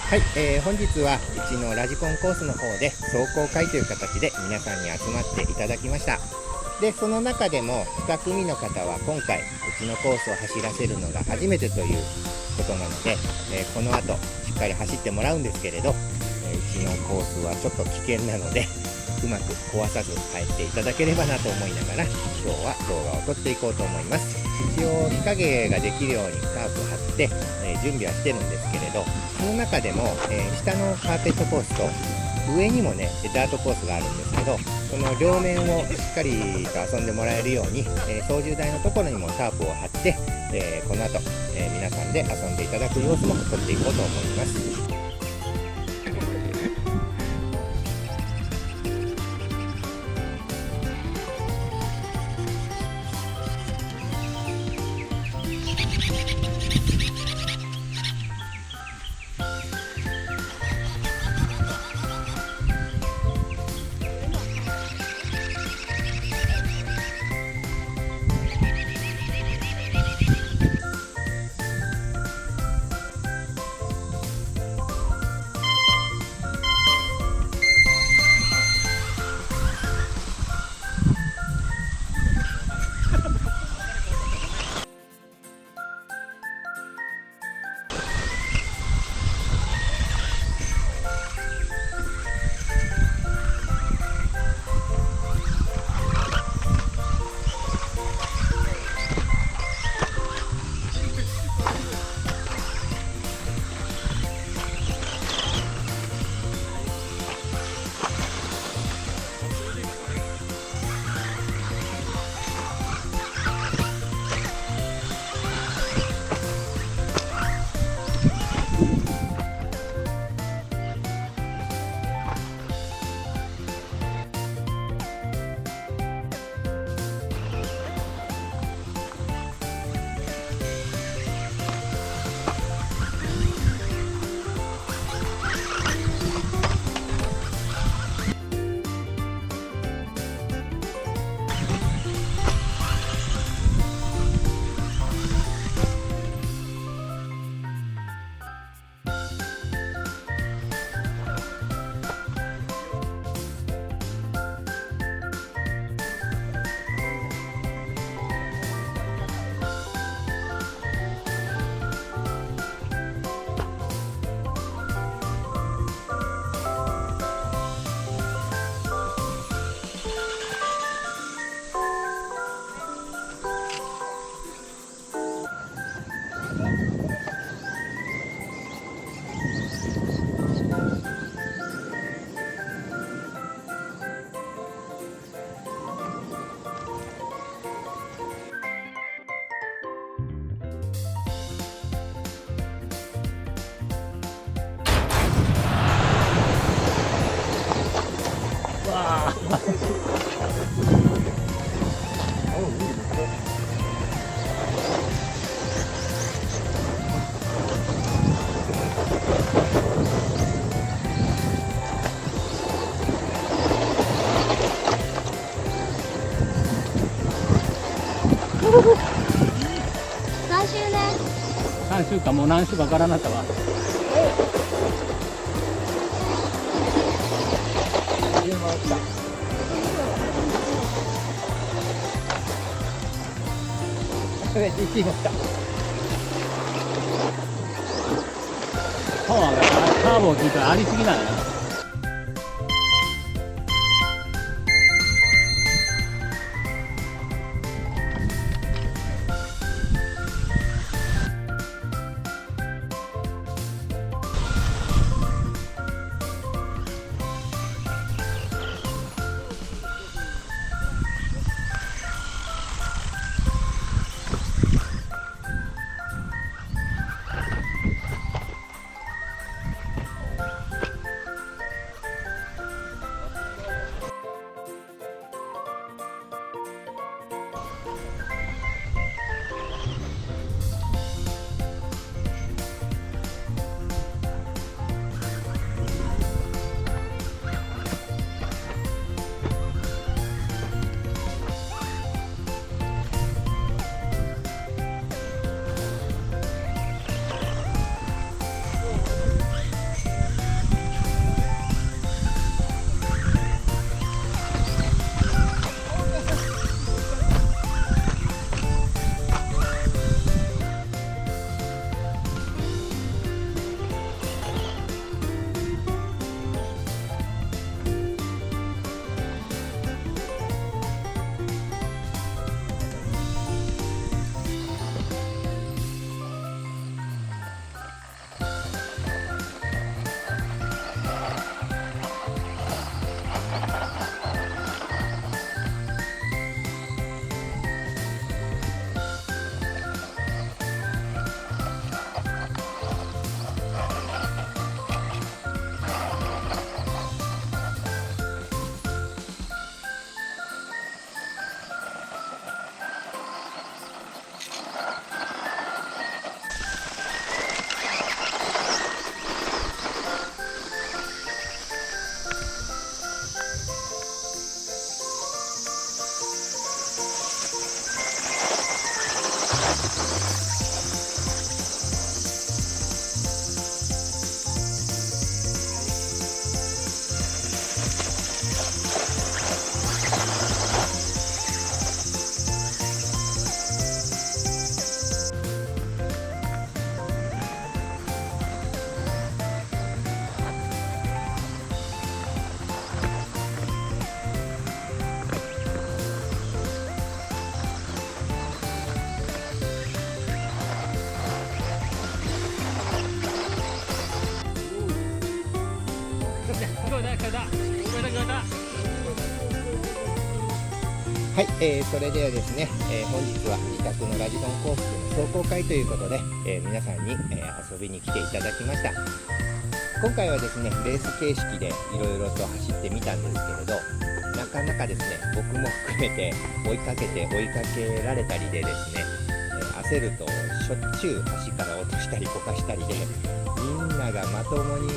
はい、本日はうちのラジコンコースの方で壮行会という形で皆さんに集まっていただきました。で、その中でも2組の方は今回うちのコースを走らせるのが初めてということなので、この後しっかり走ってもらうんですけれど、うちのコースはちょっと危険なのでうまく壊さず帰っていただければなと思いながら今日は動画を撮っていこうと思います。一応日陰ができるようにタープ張って、準備はしてるんですけれど、その中でも、下のカーペットコースと上にもねダートコースがあるんですけど、その両面をしっかりと遊んでもらえるように、操縦台のところにもタープを張って、この後、皆さんで遊んでいただく様子も撮っていこうと思います。何週ね。3週間もう何週かからなったわ。パワーがカーブを聞いたらありすぎないな。はい、それではですね、本日は自宅のラジコンコースでの走行会ということで、皆さんに、遊びに来ていただきました。今回はですね、レース形式でいろいろと走ってみたんですけれど、なかなかですね、僕も含めて追いかけられたりでですね、焦るとしょっちゅう橋から落としたりこかしたりで、みんながまともに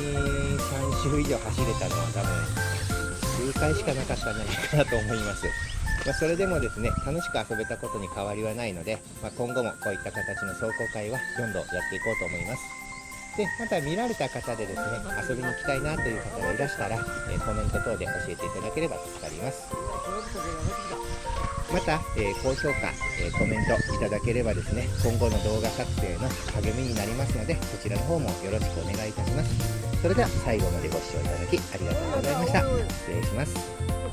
3周以上走れたのは多分数回しかなかったんじゃないかなと思います。それでもですね、楽しく遊べたことに変わりはないので、今後もこういった形の走行会はどんどんやっていこうと思います。で、また見られた方でですね、遊びに行きたいなという方がいらしたら、コメント等で教えていただければ助かります。また、高評価、コメントいただければですね、今後の動画作成の励みになりますので、そちらの方もよろしくお願いいたします。それでは最後までご視聴いただきありがとうございました。失礼します。